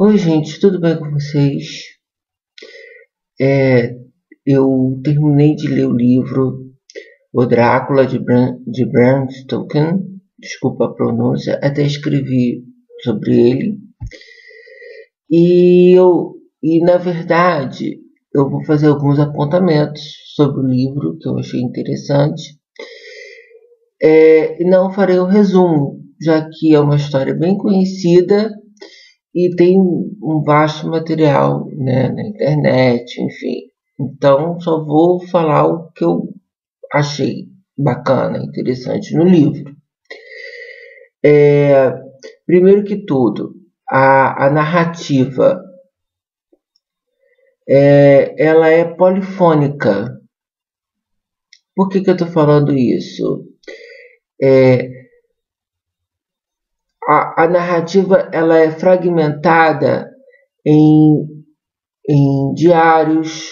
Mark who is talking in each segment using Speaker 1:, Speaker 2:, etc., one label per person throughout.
Speaker 1: Oi, gente, tudo bem com vocês? Eu terminei de ler o livro O Drácula de Bram Stoker, desculpa a pronúncia, até escrevi sobre ele. Na verdade, eu vou fazer alguns apontamentos sobre o livro que eu achei interessante. E não farei o resumo, já que é uma história bem conhecida e tem um vasto material, né, na internet, enfim. Então, só vou falar o que eu achei bacana, interessante no livro. Primeiro que tudo, a narrativa ela é polifônica. Por que eu estou falando isso? A narrativa ela é fragmentada em diários,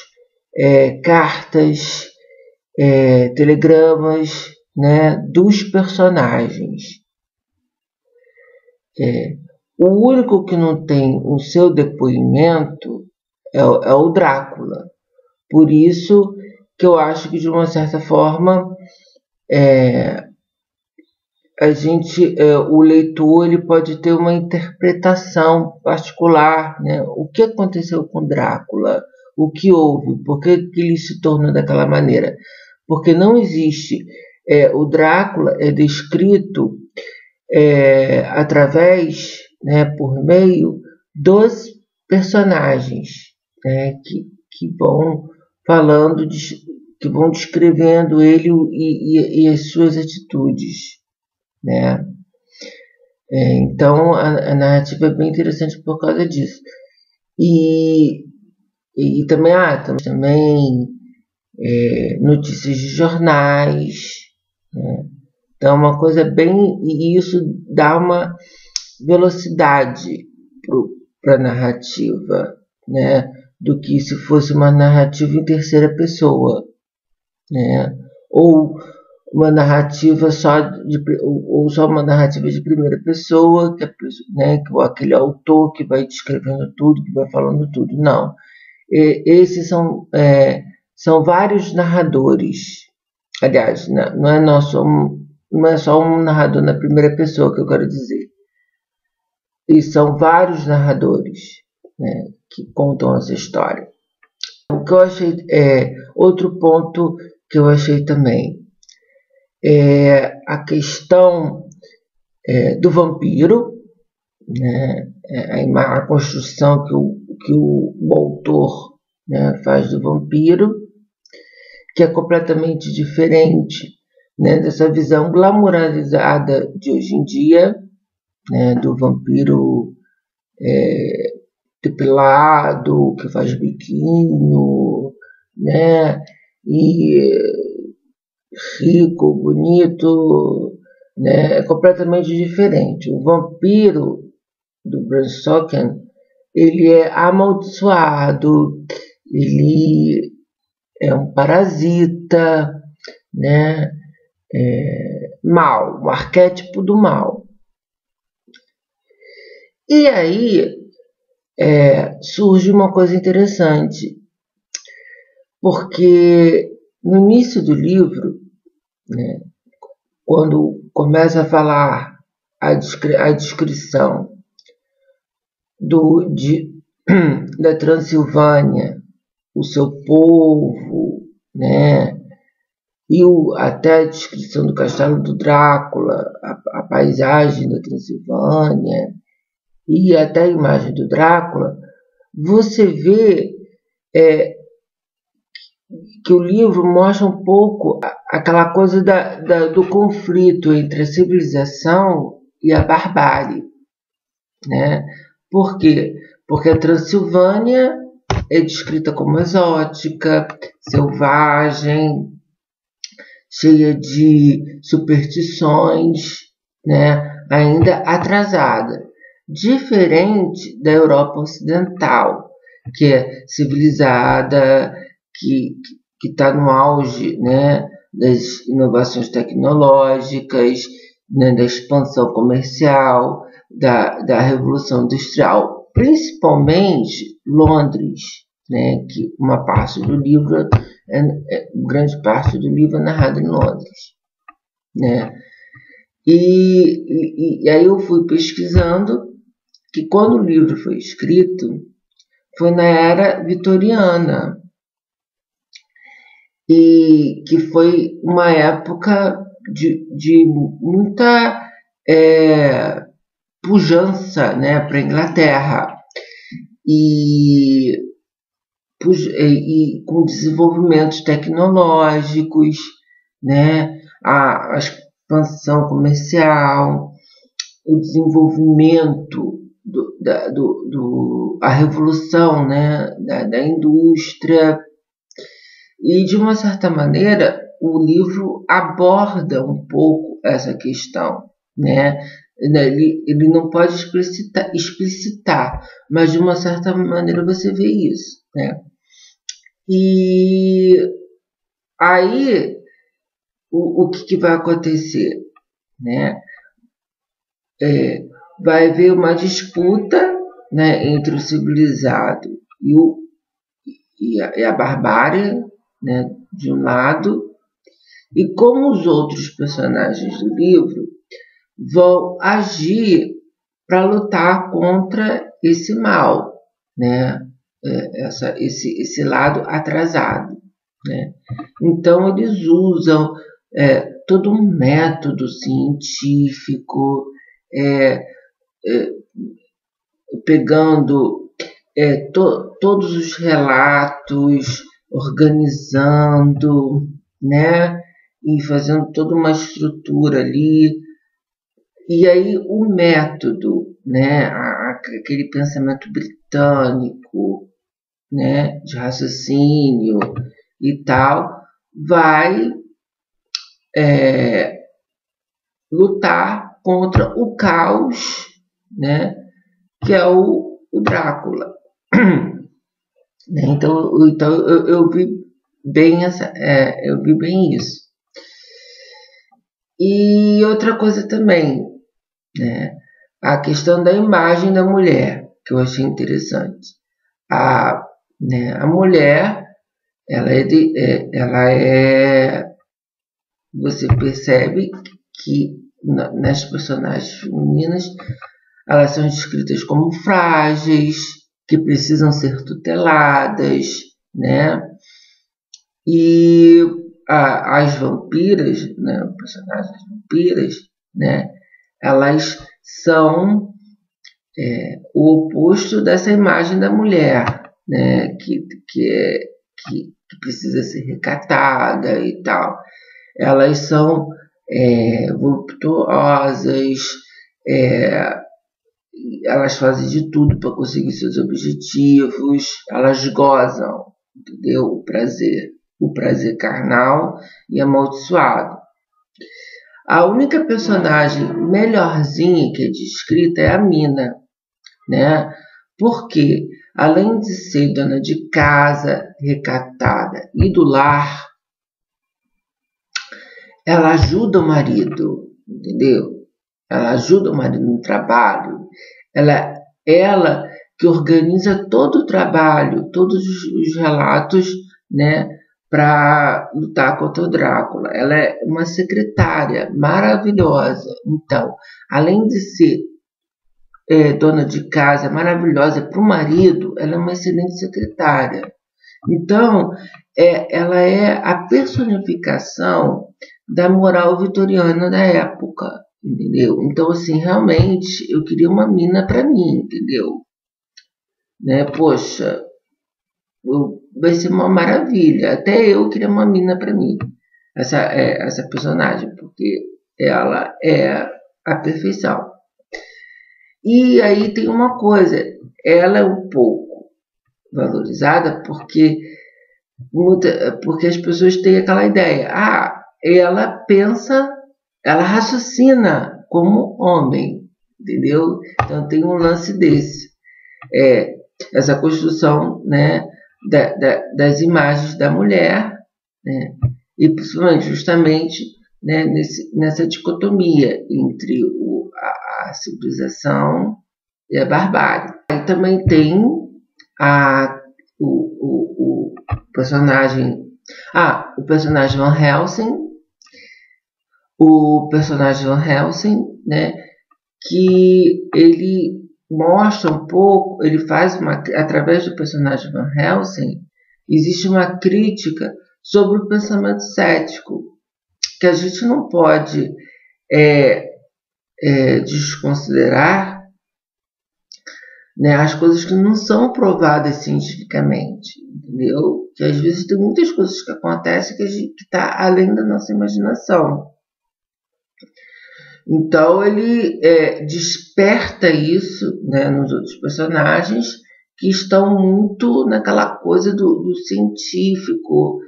Speaker 1: cartas, telegramas, né, dos personagens. O único que não tem o seu depoimento é o Drácula. Por isso que eu acho que, de uma certa forma, o leitor ele pode ter uma interpretação particular, né? O que aconteceu com Drácula? O que houve? Por que ele se tornou daquela maneira? Porque não existe. O Drácula é descrito através, né, por meio dos personagens, né, que vão falando, que vão descrevendo ele e as suas atitudes, né? Então a narrativa é bem interessante por causa disso. E também notícias de jornais, né? Então, é uma coisa bem... E isso dá uma velocidade para a narrativa, né? Do que se fosse uma narrativa em terceira pessoa, né? Ou uma narrativa ou só uma narrativa de primeira pessoa, né? Aquele autor que vai descrevendo tudo, que vai falando tudo. Não. Esses são vários narradores. Aliás, não é só um narrador na primeira pessoa que eu quero dizer. E são vários narradores, né, que contam essa história. O que eu achei, outro ponto que eu achei também é a questão do vampiro, né, a construção que o autor, né, faz do vampiro, que é completamente diferente, né, dessa visão glamourizada de hoje em dia, né, do vampiro depilado, que faz biquinho, né, e rico, bonito, né, é completamente diferente. O vampiro do Bram Stoker, ele é amaldiçoado, ele é um parasita, né, mal, o arquétipo do mal. E aí surge uma coisa interessante, porque no início do livro, né, quando começa a falar a descrição da Transilvânia, o seu povo, né, e até a descrição do castelo do Drácula, a paisagem da Transilvânia e até a imagem do Drácula, você vê que o livro mostra um pouco aquela coisa do conflito entre a civilização e a barbárie, né? Por quê? Porque a Transilvânia é descrita como exótica, selvagem, cheia de superstições, né? Ainda atrasada, diferente da Europa Ocidental, que é civilizada, que está no auge, né, das inovações tecnológicas, né, da expansão comercial, da Revolução Industrial. principalmente Londres, né, que uma parte do livro, grande parte do livro é narrado em Londres, né? E aí eu fui pesquisando que quando o livro foi escrito, foi na era vitoriana, e que foi uma época de muita pujança, né, para a Inglaterra, e com desenvolvimentos tecnológicos, né, a expansão comercial, o desenvolvimento, a revolução, né, da indústria. E, de uma certa maneira, o livro aborda um pouco essa questão, né? Ele não pode explicitar, mas de uma certa maneira você vê isso, né? E aí, o que vai acontecer, né? Vai haver uma disputa, né, entre o civilizado e a barbárie, né, de um lado, e como os outros personagens do livro vão agir para lutar contra esse mal, né, esse lado atrasado, né? Então eles usam todo um método científico, pegando todos os relatos, organizando, né, e fazendo toda uma estrutura ali. E aí o método, né, aquele pensamento britânico, né, de raciocínio e tal, vai lutar contra o caos, né, que é o Drácula. Então eu vi bem isso. E outra coisa também, né, a questão da imagem da mulher, que eu achei interessante. A mulher, você percebe que nas personagens femininas, elas são descritas como frágeis, que precisam ser tuteladas, né? E as vampiras, né, personagens vampiras, né, elas são o oposto dessa imagem da mulher, né, que precisa ser recatada e tal. Elas são voluptuosas, elas fazem de tudo para conseguir seus objetivos, elas gozam, entendeu? O prazer carnal e amaldiçoado. A única personagem melhorzinha que é descrita é a Mina, né? Porque, além de ser dona de casa, recatada e do lar, ela ajuda o marido, entendeu? Ela ajuda o marido no trabalho. Ela que organiza todo o trabalho, todos os relatos, né, para lutar contra o Drácula. Ela é uma secretária maravilhosa. Então, além de ser dona de casa maravilhosa para o marido, ela é uma excelente secretária. Então, ela é a personificação da moral vitoriana da época, entendeu? Então, assim, realmente, eu queria uma mina para mim, entendeu? Né? Poxa, vai ser uma maravilha. Até eu queria uma mina para mim, essa personagem, porque ela é a perfeição. E aí tem uma coisa, ela é um pouco valorizada porque as pessoas têm aquela ideia, ela pensa, ela raciocina como homem, entendeu? Então tem um lance desse, essa construção, né, das imagens da mulher, né, e principalmente justamente, né, nessa dicotomia entre a civilização e a barbárie. Aí também tem o personagem Van Helsing, né, que ele mostra um pouco, ele faz através do personagem Van Helsing, existe uma crítica sobre o pensamento cético, que a gente não pode desconsiderar, né, as coisas que não são provadas cientificamente, entendeu? Que às vezes tem muitas coisas que acontecem que está além da nossa imaginação. Então ele desperta isso, né, nos outros personagens que estão muito naquela coisa do científico,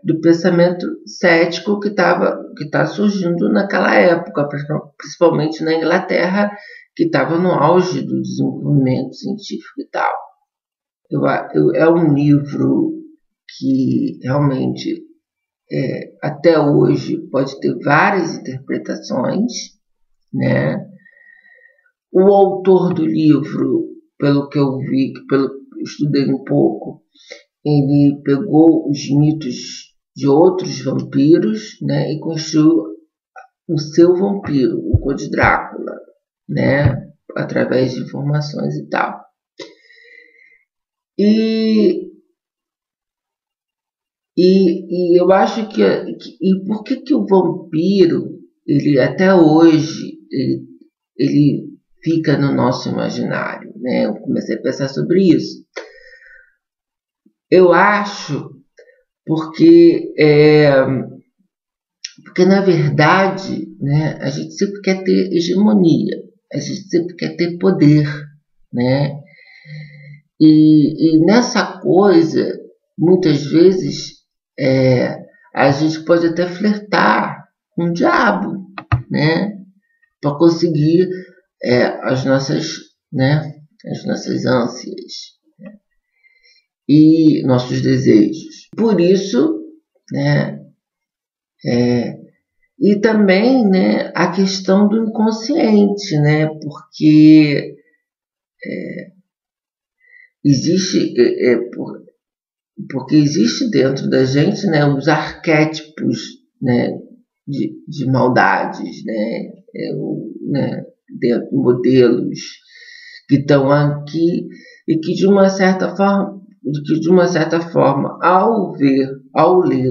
Speaker 1: do pensamento cético que está surgindo naquela época, principalmente na Inglaterra, que estava no auge do desenvolvimento científico e tal. É um livro que realmente até hoje pode ter várias interpretações, né? O autor do livro, pelo que eu vi, estudei um pouco, ele pegou os mitos de outros vampiros, né, e construiu o seu vampiro, o Conde Drácula, né, através de informações e tal. E eu acho que por que o vampiro, ele até hoje, ele fica no nosso imaginário, né? Eu comecei a pensar sobre isso. Eu acho porque na verdade, né, a gente sempre quer ter hegemonia, a gente sempre quer ter poder, né? E nessa coisa, muitas vezes, a gente pode até flertar com o diabo, né? Para conseguir as nossas ânsias, né? E nossos desejos. Por isso, né? E também, né, a questão do inconsciente, né? Porque porque existe dentro da gente, né, os arquétipos, né, de maldades, né, modelos que estão aqui e que de uma certa forma, ao ler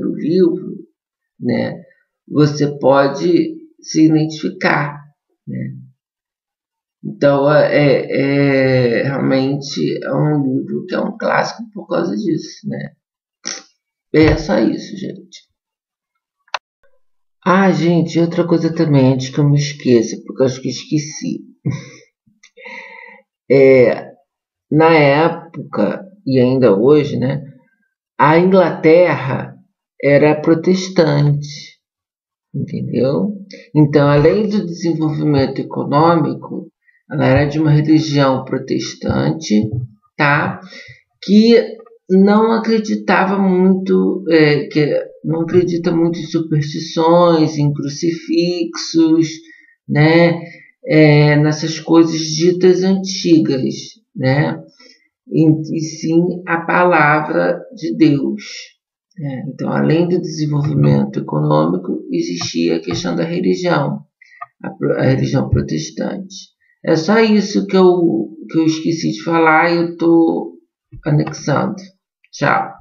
Speaker 1: o livro, né, você pode se identificar, né? Então, realmente é um livro que é um clássico por causa disso, né? É só isso, gente. Gente, outra coisa também, antes que eu me esqueça, porque eu acho que esqueci. Na época, e ainda hoje, né? A Inglaterra era protestante, entendeu? Então, além do desenvolvimento econômico, ela era de uma religião protestante, tá? Que não acreditava muito, não acredita muito em superstições, em crucifixos, né? Nessas coisas ditas antigas, né? E sim a palavra de Deus. Então, além do desenvolvimento econômico, existia a questão da religião, a religião protestante. É só isso que eu esqueci de falar e eu estou anexando. Tchau.